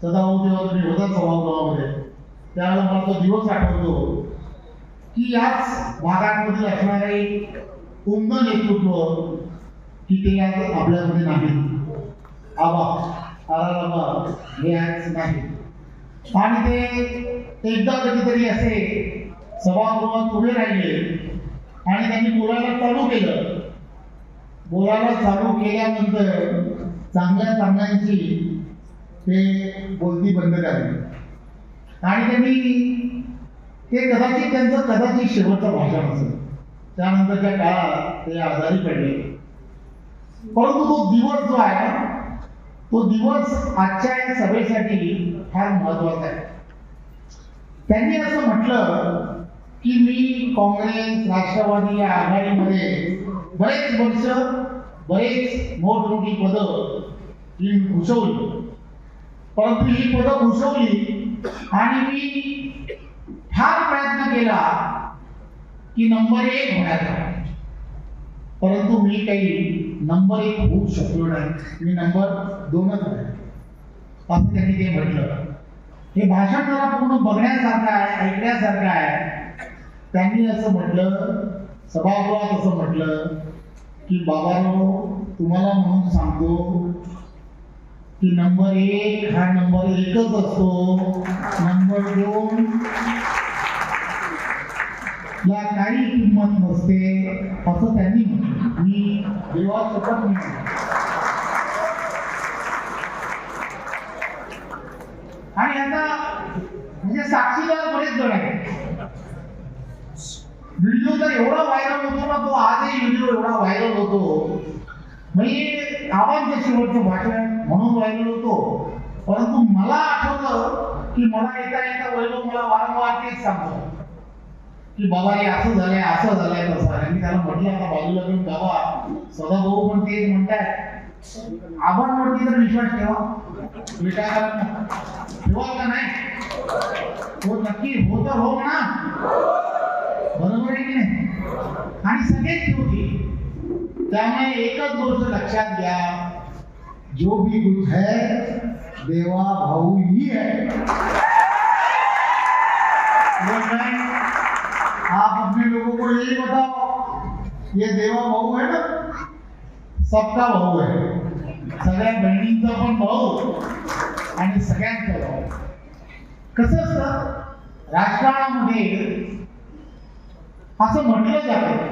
सदाभाऊ जेव्हा तुम्ही होता सभागृहामध्ये त्यावेळेला मला तो दिवस आठवतो की याच भागांमधील असणारे उमद नेतृत्व की ते आज आपल्यामध्ये नाही. आबा हे आज नाही. आणि ते एकदा कधीतरी असे सभागृहात उभे राहिले आणि त्यांनी बोलायला चालू केलं. बोलायला चालू केल्यानंतर चांगल्यांची ते बोलती बंद झाली आणि त्यांनी ते कदाचित शेवटचं भाषण असेल. त्यानंतरच्या काळात ते आजारी पडले. परंतु तो दिवस जो आहे तो दिवस आजच्या या सभेसाठी फार महत्वाचा आहे. त्यांनी असं म्हटलं की मी काँग्रेस राष्ट्रवादी या आघाडीमध्ये बरेच वर्ष बरेच मोठमोठी पदं ही भूषवली, परंतु ही पदं भूषवली आणि मी फार प्रयत्न केला की नंबर 1 होण्याचा, परंतु मी काही नंबर 1 होऊ शकलो नाही. मी नंबर 2च आहे असं त्यांनी ते म्हटलं. हे भाषण जरा पूर्ण बघण्यासारखं आहे, ऐकण्यासारखं आहे. त्यांनी असं म्हटलं, सभागृहात असं म्हटलं की बाबांनो, तुम्हाला म्हणून सांगतो की नंबर 1 हा नंबर 1च असतो. नंबर 2 ला काही किंमत नसते असं त्यांनी म्हटलं. मी देवासोबत म्हटलं. आणि आता म्हणजे साक्षीदार बरेच जण आहेत. व्हिडिओ तर एवढा व्हायरल होतो ना, तो आजही व्हिडिओ एवढा व्हायरल होतो. म्हणजे आवाज शेवटचं भाषण म्हणून व्हायरल होतो. परंतु मला आठवलं की मला एका वैभव मला वारंवार तेच सांगतो की बाबा हे असं झालंय तसं आहे. मी त्याला म्हटलं आता बाजूला घेऊन बाबा सदाभाऊ पण तेच म्हणताय, आबांवरती तर विश्वास ठेवा. ठेवा का नाही? हो नक्की हो तर हो म्हणा. बरोबर आहे की नाही? आणि सगळेच ठेवतील. त्यामुळे एकच गोष्ट लक्षात घ्या, जो भी कुछ है देवा भाऊ ही है. आप अपने लोगों को यही बताओ, ये देवा भाऊ है ना, सबका भाऊ है. सगळ्या बहिणींचा पण भाऊ आणि सगळ्यांचा भाऊ. कसं असतं राजकारणामध्ये असं म्हटलं जातं